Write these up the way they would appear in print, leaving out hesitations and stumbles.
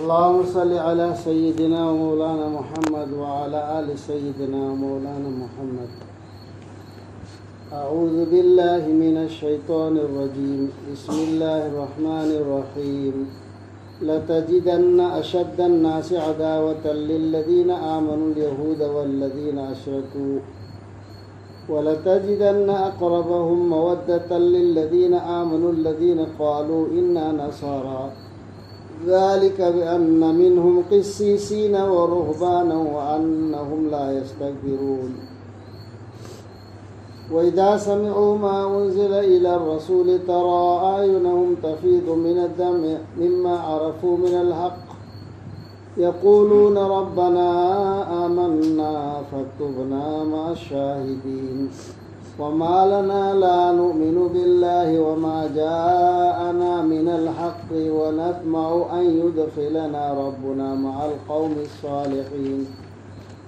اللهم صل على سيدنا ومولانا محمد وعلى آل سيدنا ومولانا محمد. أعوذ بالله من الشيطان الرجيم. بسم الله الرحمن الرحيم. لتجدن أشد الناس عداوة للذين آمنوا اليهود والذين أشركوا ولتجدن أقربهم مودة للذين آمنوا الذين قالوا إنا نصارى ذلك بأن منهم قسيسين ورهبانا وأنهم لا يستكبرون. وإذا سمعوا ما أنزل إلى الرسول ترى أعينهم تفيض من الدمع مما عرفوا من الحق يقولون ربنا آمنا فاكتبنا مع الشاهدين. وما لنا لا نؤمن بالله وما جاءنا من الحق ونطمع أن يدخلنا ربنا مع القوم الصالحين.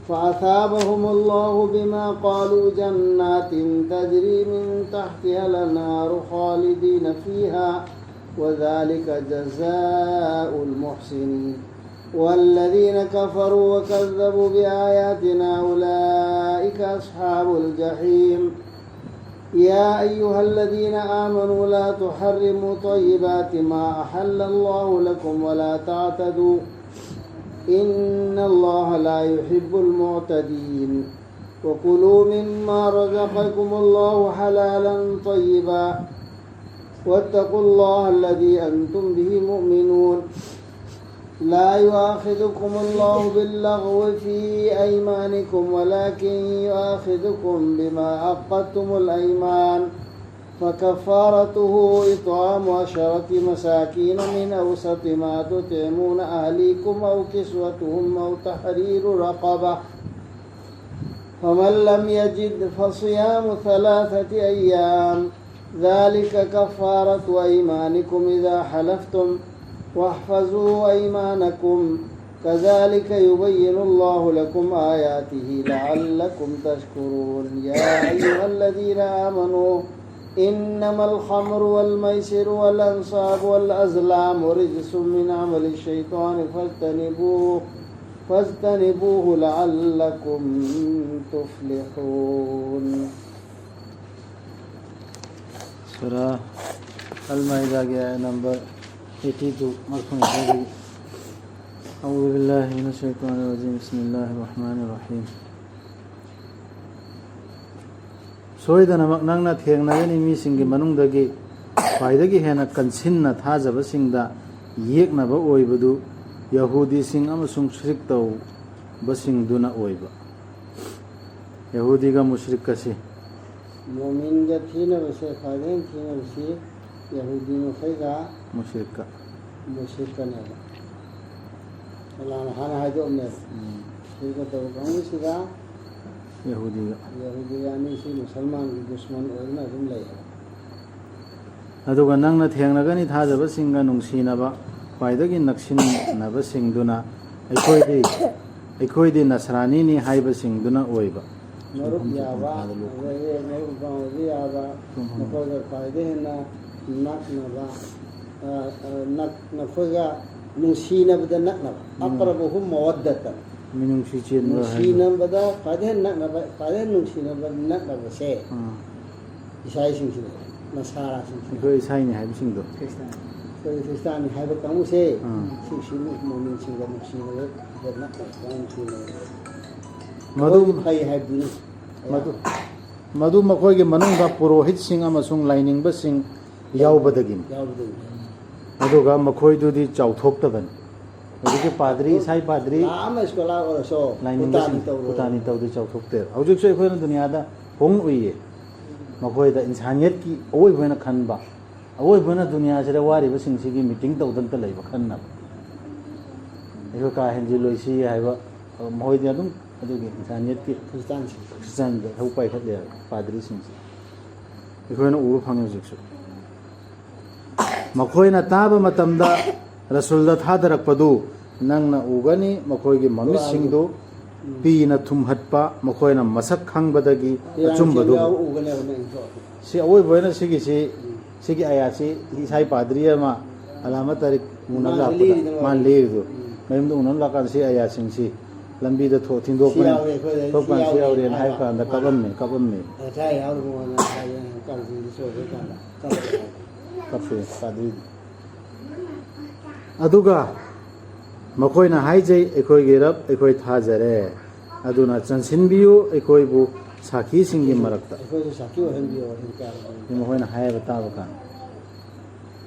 فأثابهم الله بما قالوا جنات تجري من تحتها الأنهار خالدين فيها وذلك جزاء المحسنين. والذين كفروا وكذبوا بآياتنا أولئك أصحاب الجحيم. يا أيها الذين آمنوا لا تحرموا طيبات ما أحل الله لكم ولا تعتدوا إن الله لا يحب المعتدين. وكلوا مما رزقكم الله حلالا طيبا واتقوا الله الذي أنتم به مؤمنون. لا يؤاخذكم الله باللغو في أيمانكم ولكن يؤاخذكم بما عقدتم الأيمان. فكفارته إطعام 10 مساكين من أوسط ما تطعمون أهليكم أو كسوتهم أو تحرير رقبة فمن لم يجد فصيام 3 أيام ذلك كفارة أيمانكم إذا حلفتم واحفظوا أيمانكم كذلك يبين الله لكم آياته لعلكم تشكرون. يا أيها الذين آمنوا إنما الخمر والميسر والأنصاب والأزلام رجس من عمل الشيطان فاجتنبوه لعلكم تفلحون. سورة المائدة نمبر 82 أعوذ بالله من الشيطان الرجيم. بسم الله الرحمن الرحيم. सोयदनमक नंगना थेंगनागनी मीसिंगी मनुंगदगी ख्वाइदगी हेना कंसिन्ना थाजबसिंगदा येकनबा ओइबदु यहूदी सिंग अमसुंग मुश्रिक तौ बसिंगदुना ओइबा. यहूदीगा मुश्रिक कसी मोमिनगा थीनबसे ख्वाइदें थीनबसी यहूदी मखैगा मुश्रिक ने अल्लाह हाना हाइदोमने सिगा तो गांगसिगा यहूदी यानी सी मुसलमान की दुश्मन ओइना दुम लै. अदुगा नंगना थेंगनागनी थाजबसिंगा नुंगसिनबा ख्वाइदगी नक्सिनबसिंगदुना अखोइदी नसरानीनी हाइबसिंगदुना ओइबा. मरुक याबा ये मरुक गांवदी याबा नकोगा ख्वाइदे ना नकनबा नखोगा नुसीनबदा नकनबा अक़रबुहुम मवद्दतन मिनुंसी चेन नुसीनबदा ख्वाइदे नकनबा ख्वाइदे नुसीनबा नकनबा से ईसाई सिंसिने नसारा सिंसिने को ईसाईने हाइबसिंगदो क्रिस्तान हाइबा कामुसे सिंसिने मोमिन सिंगा नुसीनबा नकनबा नुसीने मधु फै हाइबदुनी मधु मखोइगे मनुंगदा पुरोहित सिंग अमसुंग लाइनिंगबा सिंग यावबदगिन अदुगा मखोइदुदी चाउथोक्तबन. अदुगे पादरी साई पादरी लाम स्कोला ओरसो पुतानी तौदि चाउथोक्ते. हौजिकसो अखोइना दुनियादा होंग उइये मखोइदा इंसानियत की ओइबना खनबा ओइबना दुनिया सेदा वारिबा सिंगसिगी मीटिंग तौदंता लैबा खन्ना एखो का हेंजि लोइसी हाइबा मखोइदि अदुम अदुगे इंसानियत की क्रिश्चियन हौ पाइखले पादरी सिंगसि एखोइना उबा फंगे हौजिकसो. मखोइना ताबा मतमदा रसूलदा थादरकपदु नंगना उगनी मखोइगे ममिसिंगदो पीना थुमहटपा मखोइना मसक खंगबदगी अचुमबदु सि अवोइबोइना सिगी आयासी ईसाई पादरी मा अलामत तारिक मुनला मान लेदो mayum do non la kan si aya sing si lambi da tho thindok Si yaw re, khoi thok pan si yaw si yaw re, ren hai ai kan da ba. kabam me Thai yaw mo na thai kan si so re kan la kafe padri aduga makoina haijai ekoi gerap ekoi thajare aduna chansin biu ekoi bu sakhi singi marakta khoi so sakhi o hen bi o hen ka ni makoina hai bata bakan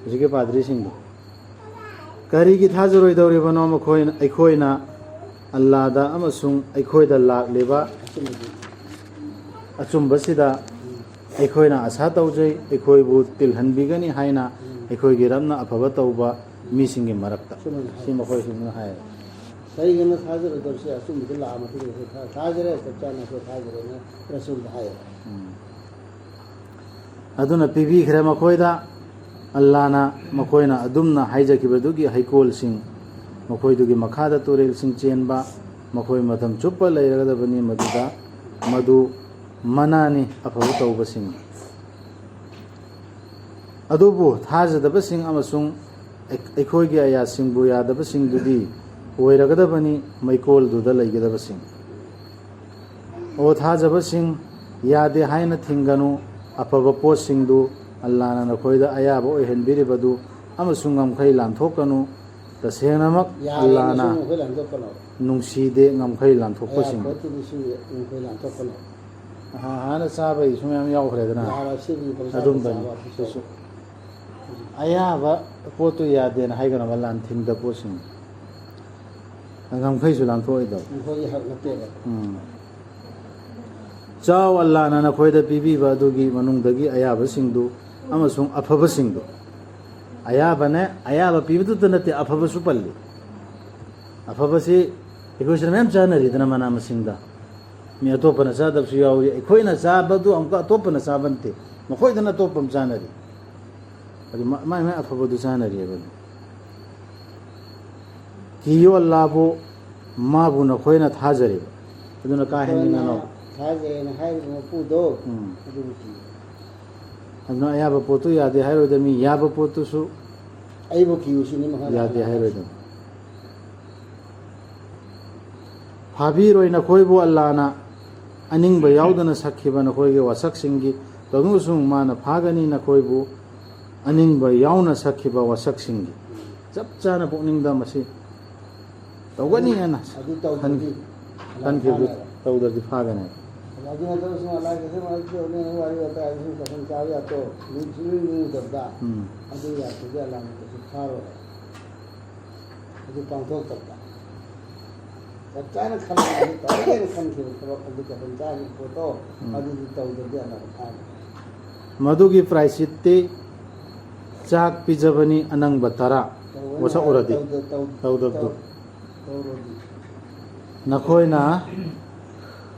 jige padri sing kari gi thajaroi dori bano makoina ekoina Allah da amasung ekoi da lak leba achum basida ekoina asa taujai ekoi bu tilhan bigani haina ekoi geramna afaba tauba mi singi marakta si makoi sing hai sai gena thajar do se asum bi la ma tu thajar se cha na so thajar na rasul da hai aduna pibi khre makoida Allah na makoina adumna haijakibadugi haikol sing makoidugi makhada turel sing chenba makoi matham chuppa leiragadabani maduda madu manani afabu tauba sing adubu thajadaba sing amasung ekhoigi aya singbu yadaba sing dudi oiragadabani maikol duda leigadaba sing o thajaba sing yade haina thinganu afaba pot singdu Allah na nakoida ayaba oihenbiribadu amasung ngamkhai lanthokanu tasengamak Allah na khoi lan do kono nungside ngamkhai lanthokpa sing ko tu su khoi lan do kono hana sabai sumyam yaukredana ya ra se bi ko adum ban su ayaba potu yade na haigana malan thingda posing ngamkhai su lanthoi da khoi hak na te ba chaw Allah na nakoida bibi ba dugi manungdagi ayaba singdu amasung afaba singdu ayaba ne ayaba pibidu tanate afaba su palli afaba si ekoisra mem chanari dana mana masingda mi atopana sadab su yauri ekoina sabadu amka atopana sabante makoidana topam chanari adi mai mai afaba du chanari ba kiyo Allah bo ma bu nakoina thajari aduna ka henina no thajar na hai mo pu do adu ki aduna ayaba potu yade hairodami yaba potu su ai bo ki usi ni ma yade hairodam habiroi na khoibu Allah na aningba yaudana sakhiba na khoige wasak singi tagusung mana phagani na khoibu aningba yauna sakhiba wasak singi chap chana pokning da masi tawgani ana adu tau di kan ke tawda di phagani adu na do so la ke se ma ko ne wa ri ta su ka san cha ya to ni ni da da adu ya tu ya la ko su kharo adu pang thok ta Kacana kan ni tahu kan kan kiri kalau kalau kita bencana foto adu di tahu dia nak kan. madugi price te chak pijabani anang batara wasa uradi tawdabdu nakhoina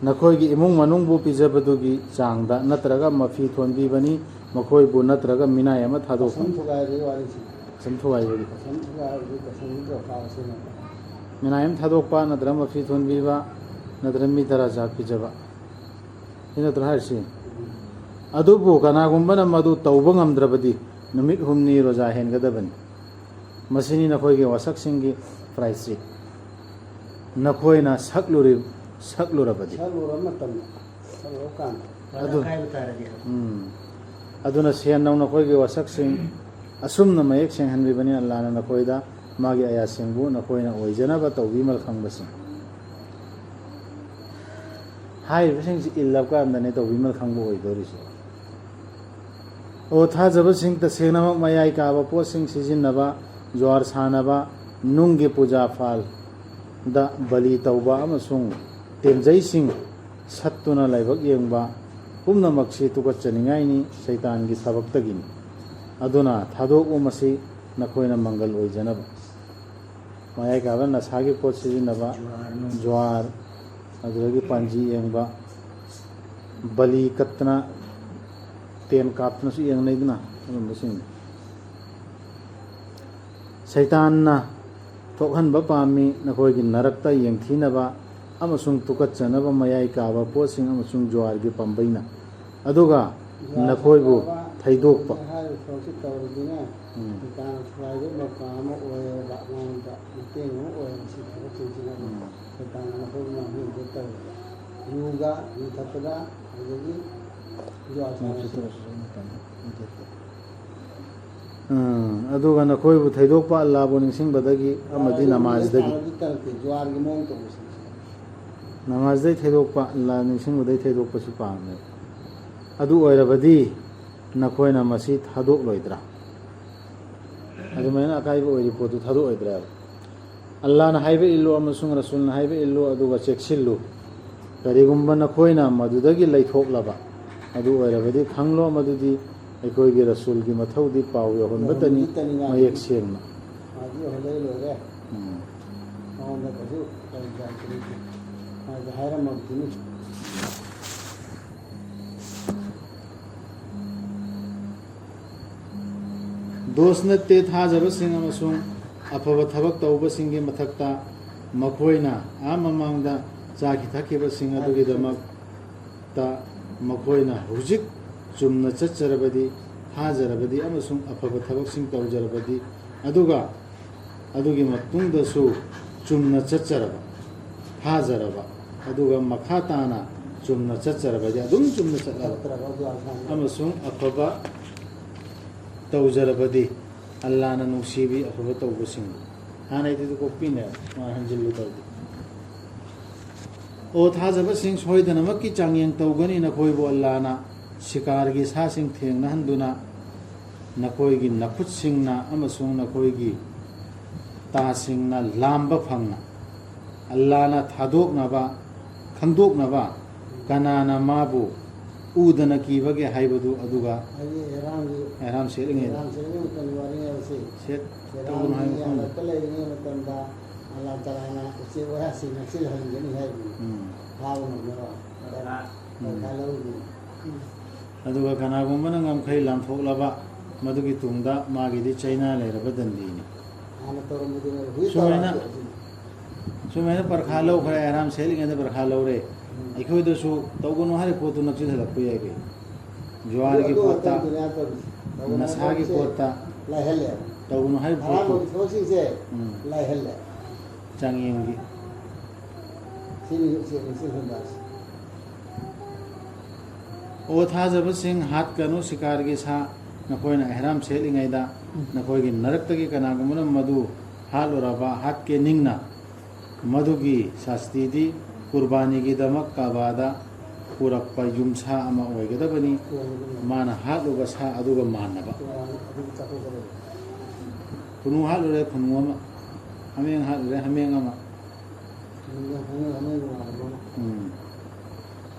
nakhoigi imung manungbu pijabadugi changda natraga mafi thonbi bani makhoibu natraga minai ama thadok Sampugai ri wali si. samthuai bari Sampugai ri sampugai kau sini. minayam thadokpa nadra mafi thonbi ba nadra mi tara chak pijaba ina trahasi adubu kanagumbana madu tawba ngamdrabadi numit humni roja hengadabani masini nakhoigi wasak singi price nakhoina saklurabadi Salu ramah tamu. Salu kan. Adu. Kai utara dia. aduna sian nau nakhoigi wasak sing asumna mayek sing hanbi bani Allah na nakhoida magi aya singbu nakhoina oijana ba tawbi mal khangbasi hai bising illab ka andane tawbi mal khangbu oidorisi o thajaba sing ta senama mayai ka ba po sing sijinaba jwar sanaba nungge puja fal da bali tawba amasung temjai sing sattuna laibak yengba pumna maksi tuka chaningai ni shaitan gi sabak tagini aduna thadok umasi nakhoina mangal oijanaba mayai ka ba nasagi pot sijinaba jwar aduragi panji yengba bali katna ten kapna su yang naidna basing shaitan na thokhan ba pami nakhoigi narakta yengthinaba amasung tukat chanaba mayai ka ba posing amasung jwar gi pambaina aduga nakhoibu ꯊꯩꯗꯣꯛꯄ ꯍꯥꯏꯔꯤꯕ ꯊꯕꯛꯁꯤ ꯇꯧꯔꯗꯤꯅꯦ ꯗꯨꯀꯥꯟ ꯊꯨꯒꯥꯏꯕ ꯃꯧꯀꯥ ꯑꯃ ꯑꯣꯏꯌꯦꯕ ꯑꯉꯥꯡꯗ ꯃꯇꯦꯡ ꯑꯃ ꯑꯣꯏꯌꯦꯕ ꯁꯤ ꯊꯕꯛꯁꯤꯡꯁꯤꯅ ꯗꯨꯀꯥꯟ ꯑꯩꯈꯣꯏ ꯃꯥꯡꯍꯟꯕ ꯇꯧꯋꯦꯕ ꯌꯨꯒ ꯌꯨ ꯊꯛꯄꯗ ꯑꯗꯒꯤ ꯖꯨꯋꯥꯔ ꯑꯗꯨꯒ ꯅꯈꯣꯏꯕꯨ ꯊꯩꯗꯣꯛꯄ ꯑꯜꯂꯥꯍꯕꯨ ꯅꯤꯡꯁꯤꯡꯕꯗꯒꯤ ꯑꯃꯗꯤ ꯅꯃꯥꯖꯗꯒꯤ ꯖꯨꯋꯥꯔꯒꯤ ꯃꯑꯣꯡ ꯇꯧꯕꯁꯤꯡꯁꯦ ꯅꯃꯥꯖꯗꯩ ꯊꯩꯗꯣꯛꯄ ꯑꯜꯂꯥꯍ ꯅꯤꯡꯁꯤꯡꯕꯗꯩ ꯊꯩꯗꯣꯛꯄꯁꯤ ꯄꯥꯝꯃꯦ ꯑꯗꯨ ꯑꯣꯏꯔꯕꯗꯤ ꯅꯈꯣꯏꯅ ꯃꯁꯤ ꯊꯥꯗꯣꯛꯂꯣꯏꯗ꯭ꯔꯥ ꯑꯗꯨꯃꯥꯏꯅ ꯑꯀꯥꯏꯕ ꯑꯣꯏꯔꯤ ꯄꯣꯠꯇꯨ ꯊꯥꯗꯣꯛꯑꯣꯏꯗ꯭ꯔꯥ ꯑꯜꯂꯥꯍꯅ ꯍꯥꯏꯕ ꯏꯜꯂꯨ ꯑꯃꯁꯨꯡ ꯔꯁꯨꯜꯅ ꯍꯥꯏꯕ ꯏꯜꯂꯨ ꯑꯗꯨꯒ ꯆꯦꯛꯁꯤꯜꯂꯨ ꯀꯔꯤꯒꯨꯝꯕ ꯅꯈꯣꯏꯅ ꯃꯗꯨꯗꯒꯤ ꯂꯩꯊꯣꯛꯂꯕ ꯑꯗꯨ ꯑꯣꯏꯔꯕꯗꯤ ꯈꯪꯂꯣ ꯃꯗꯨꯗꯤ ꯑꯩꯈꯣꯏꯒꯤ ꯔꯁꯨꯜꯒꯤ ꯃꯊꯧꯗꯤ ꯄꯥꯎ ꯌꯧꯍꯟꯕꯇꯅꯤ ꯃꯌꯦꯛ ꯁꯦꯡꯅ ꯃꯥꯗꯤ ꯌꯧꯍꯜꯂ ꯂꯣꯏꯔꯦ ꯃꯉꯣꯟꯗ ꯀꯩꯁꯨ ꯃꯥꯗꯤ ꯍꯥꯏꯔꯝꯃꯕꯗꯨꯅꯤ ꯗꯣꯁ ꯅꯠꯇꯦ ꯊꯥꯖꯕꯁꯤꯡ ꯑꯃꯁꯨꯡ ꯑꯐꯕ ꯊꯕꯛ ꯇꯧꯕꯁꯤꯡꯒꯤ ꯃꯊꯛꯇ ꯃꯈꯣꯏꯅ ꯃꯃꯥꯡꯗ ꯆꯥꯈꯤ ꯊꯛꯈꯤꯕꯁꯤꯡ ꯑꯗꯨꯒꯤꯗꯃꯛꯇ ꯃꯈꯣꯏꯅ ꯍꯧꯖꯤꯛ ꯆꯨꯝꯅ ꯆꯠꯆꯔꯕꯗꯤ ꯊꯥꯖꯔꯕꯗꯤ ꯑꯃꯁꯨꯡ ꯑꯐꯕ ꯊꯕꯛꯁꯤꯡ ꯇꯧꯖꯔꯕꯗꯤ ꯑꯗꯨꯒ ꯑꯗꯨꯒꯤ ꯃꯇꯨꯡꯗꯁꯨ ꯆꯨꯝꯅ ꯆꯠꯆꯔꯕ ꯊꯥꯖꯔꯕ ꯑꯗꯨꯒ ꯃꯈꯥ ꯇꯥꯅ ꯆꯨꯝꯅ ꯆꯠꯆꯔꯕꯗꯤ ꯑꯗꯨꯝ ꯆꯨꯝꯅ ꯆꯠꯂꯕ ꯑꯃꯁꯨꯡ ꯑꯐꯕ ꯇꯧꯖꯔꯕꯗꯤ ꯑꯜꯂꯥꯍꯅ ꯅꯨꯡꯁꯤꯕꯤ ꯑꯐꯕ ꯇꯧꯕꯁꯤꯡ ꯍꯥꯟꯅꯩꯗꯨꯗꯤ ꯀꯣꯛꯄꯤꯅꯦ ꯃꯥ ꯍꯟꯖꯤꯜꯂꯨ ꯇꯧꯗꯦ ꯑꯣ ꯊꯥꯖꯕꯁꯤꯡ ꯁꯣꯏꯗꯅꯃꯛꯀꯤ ꯆꯥꯡꯌꯦꯡ ꯇꯧꯒꯅꯤ ꯅꯈꯣꯏꯕꯨ ꯑꯜꯂꯥꯍꯅ ꯁꯤꯀꯥꯔꯒꯤ ꯁꯥꯁꯤꯡ ꯊꯦꯡꯅꯍꯟꯗꯨꯅ ꯅꯈꯣꯏꯒꯤ ꯅꯈꯨꯠꯁꯤꯡꯅ ꯑꯃꯁꯨꯡ ꯅꯈꯣꯏꯒꯤ ꯇꯥꯁꯤꯡꯅ ꯂꯥꯝꯕ ꯐꯪꯅ ꯑꯜꯂꯥꯍꯅ ꯈꯪꯗꯣꯛꯅꯕ ꯀꯅꯥꯅ ꯃꯥꯕꯨ ꯎꯗꯅ ꯀꯤꯕꯒꯦ ꯍꯥꯏꯕꯗꯨ ꯑꯗꯨꯒ ꯑꯦꯍꯔꯥꯝ ꯁꯦꯠꯂꯤꯉꯩꯗ ꯇꯧꯒꯅꯨ ꯍꯥꯏꯕ ꯃꯐꯝꯗ ꯂꯩꯔꯤꯉꯩ ꯃꯇꯝꯗ ꯑꯜꯂꯥꯍ ꯇꯥꯂꯥꯅ ꯎꯆꯦꯛ ꯋꯥꯌꯥꯁꯤꯡ ꯅꯛꯁꯤꯜꯍꯟꯒꯅꯤ ꯍꯥꯏꯕꯅꯤ ꯐꯥꯕ ꯉꯝꯅꯕ ꯑꯗꯨꯒ ꯀꯅꯥꯒꯨꯝꯕꯅ ꯉꯝꯈꯩ ꯂꯥꯟꯊꯣꯛꯂꯕ ꯃꯗꯨꯒꯤ ꯇꯨꯡꯗ ꯃꯥꯒꯤꯗꯤ ꯆꯩꯅꯥ ꯂꯩꯔꯕ ꯗꯟꯗꯤꯅꯤ ꯁꯨꯃꯥꯏꯅ ꯄꯔꯈꯥ ꯂꯧꯈ꯭ꯔꯦ ꯑꯦꯍꯔꯥꯝ ꯁꯦꯠꯂꯤꯉꯩꯗ ꯄꯔꯈꯥ ꯂꯧꯔꯦ ꯑꯩꯈꯣꯏꯗꯁꯨ ꯇꯧꯒꯅꯨ ꯍꯥꯏꯔꯤꯕ ꯄꯣꯠꯇꯨ ꯅꯛꯁꯤꯜꯍꯜꯂꯛꯄ ꯌꯥꯏ ꯀꯩ ꯖꯨꯋꯥꯔꯒꯤ ꯄꯣꯠꯇ ꯅꯁꯥꯒꯤ ꯄꯣꯠꯇ ꯇꯧꯒꯅꯨ ꯍꯥꯏꯔꯤꯕ ꯄꯣꯠꯇꯨ ꯆꯥꯡꯌꯦꯡꯒꯤ ꯑꯣ ꯊꯥꯖꯕꯁꯤꯡ ꯍꯥꯠꯀꯅꯨ ꯁꯤꯀꯥꯔꯒꯤ ꯁꯥ ꯅꯈꯣꯏꯅ ꯑꯦꯍꯔꯥꯝ ꯁꯦꯠꯂꯤꯉꯩꯗ ꯅꯈꯣꯏꯒꯤ ꯅꯔꯛꯇꯒꯤ ꯀꯅꯥꯒꯨꯝꯕꯅ ꯃꯗꯨ ꯍꯥꯠꯂꯨꯔꯕ ꯍꯥꯠꯀꯦ ꯅꯤꯡꯅ ꯃꯗꯨꯒꯤ ꯁꯥꯁꯇꯤꯗꯤ ꯀꯨꯔꯕꯥꯅꯤꯒꯤꯗꯃꯛ ꯀꯥꯕꯥꯗ ꯄꯨꯔꯛꯄ ꯌꯨꯝꯁꯥ ꯑꯃ ꯑꯣꯏꯒꯗꯕꯅꯤ ꯃꯥꯅ ꯍꯥꯠꯂꯨꯕ ꯁꯥ ꯑꯗꯨꯒ ꯃꯥꯟꯅꯕ ꯈꯨꯅꯨ ꯍꯥꯠꯂꯨꯔꯦ ꯈꯨꯅꯨ ꯑꯃ ꯍꯥꯃꯦꯡ ꯍꯥꯠꯂꯨꯔꯦ ꯍꯥꯃꯦꯡ ꯑꯃ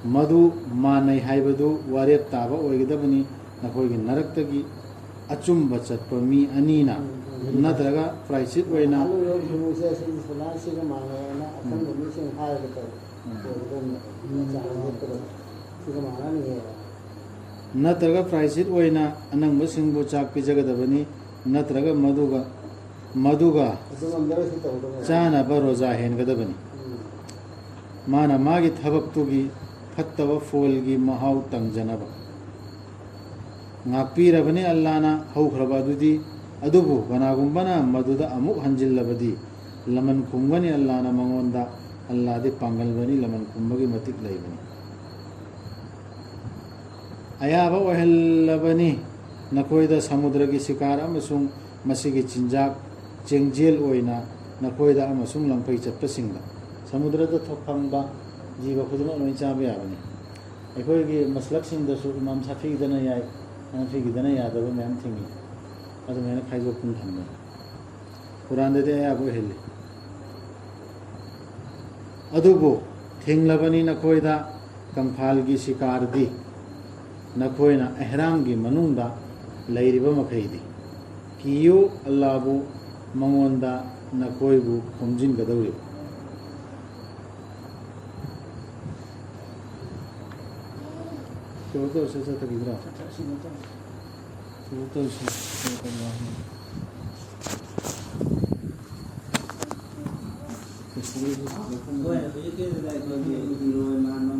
ꯃꯗꯨ ꯃꯥꯟꯅꯩ ꯍꯥꯏꯕꯗꯨ ꯋꯥꯔꯦꯞ ꯇꯥꯕ ꯑꯣꯏꯒꯗꯕꯅꯤ ꯅꯈꯣꯏꯒꯤ ꯅꯔꯛꯇꯒꯤ ꯑꯆꯨꯝꯕ ꯆꯠꯄ ꯃꯤ ꯑꯅꯤꯅ ꯅꯠꯇ꯭ꯔꯒ ꯄ꯭ꯔꯥꯏꯆꯤꯠ ꯑꯣꯏꯅ ꯅꯠꯇ꯭ꯔꯒ ꯄ꯭ꯔꯥꯏꯆꯤꯠ ꯑꯣꯏꯅ ꯑꯅꯪꯕꯁꯤꯡꯕꯨ ꯆꯥꯛ ꯄꯤꯖꯒꯗꯕꯅꯤ ꯅꯠꯇ꯭ꯔꯒ ꯃꯗꯨꯒ ꯆꯥꯅꯕ ꯔꯣꯖꯥ ꯍꯦꯟꯒꯗꯕꯅꯤ ꯃꯥꯅ ꯃꯥꯒꯤ ꯊꯕꯛꯇꯨꯒꯤ ꯐꯠꯇꯕ ꯐꯣꯜꯒꯤ ꯃꯍꯥꯎ ꯇꯪꯖꯅꯕ ꯉꯥꯛꯄꯤꯔꯕꯅꯤ ꯑꯜꯂꯥꯍꯅ ꯍꯧꯈ꯭ꯔꯕ ꯑꯗꯨꯕꯨ ꯀꯅꯥꯒꯨꯝꯕꯅ ꯃꯗꯨꯗ ꯑꯃꯨꯛ ꯍꯟꯖꯤꯜꯂꯕꯗꯤ ꯂꯃꯟ ꯈꯨꯝꯒꯅꯤ ꯑꯜꯂꯥꯍꯅ ꯃꯉꯣꯟꯗ ꯑꯜꯂꯥꯍꯗꯤ ꯄꯥꯡꯒꯜꯕꯅꯤ ꯂꯃꯟ ꯈꯨꯝꯕꯒꯤ ꯃꯇꯤꯛ ꯂꯩꯕꯅꯤ ꯑꯌꯥꯕ ꯑꯣꯏꯍꯜꯂꯕꯅꯤ ꯅꯈꯣꯏꯗ ꯁꯃꯨꯗ꯭ꯔꯒꯤ ꯁꯤꯀꯥꯔ ꯑꯃꯁꯨꯡ ꯃꯁꯤꯒꯤ ꯆꯤꯟꯖꯥꯛ ꯆꯦꯡꯖꯦꯜ ꯑꯣꯏꯅ ꯅꯈꯣꯏꯗ ꯑꯃꯁꯨꯡ ꯂꯝꯐꯩ ꯆꯠꯄꯁꯤꯡꯗ ꯁꯃꯨꯗ꯭ꯔꯗ ꯐꯪꯕ ꯖꯤꯕ ꯈꯨꯗꯤꯡꯃꯛ ꯂꯣꯏ ꯆꯥꯕ ꯌꯥꯕꯅꯤ ꯑꯩꯈꯣꯏꯒꯤ ꯃꯁꯂꯛꯁꯤꯡꯗꯁꯨ ꯏꯃꯥꯝ ꯁꯥꯐꯤꯒꯤꯗꯅ ꯌꯥꯏ ꯍꯅꯐꯤꯒꯤꯗꯅ ꯌꯥꯗꯕ ꯃꯌꯥꯝ ꯊꯦꯡꯅꯩ ꯑꯗꯨꯃꯥꯏꯅ ꯈꯥꯏꯗꯣꯛꯇꯨꯅ ꯊꯝꯕꯅꯤ ꯀꯨꯔꯥꯟꯗꯗꯤ ꯑꯌꯥꯕ ꯑꯣꯏꯍꯜꯂꯤ ꯑꯗꯨꯕꯨ ꯊꯤꯡꯂꯕꯅꯤ ꯅꯈꯣꯏꯗ ꯀꯪꯐꯥꯜꯒꯤ ꯁꯤꯀꯥꯔꯗꯤ ꯅꯈꯣꯏꯅ ꯑꯦꯍꯔꯥꯝꯒꯤ ꯃꯅꯨꯡꯗ ꯂꯩꯔꯤꯕ ꯃꯈꯩꯗꯤ ꯀꯤꯌꯨ ꯑꯜꯂꯥꯍꯕꯨ ꯃꯉꯣꯟꯗ ꯅꯈꯣꯏꯕꯨ ꯈꯣꯝꯖꯤꯟꯒꯗꯧꯔꯤꯕ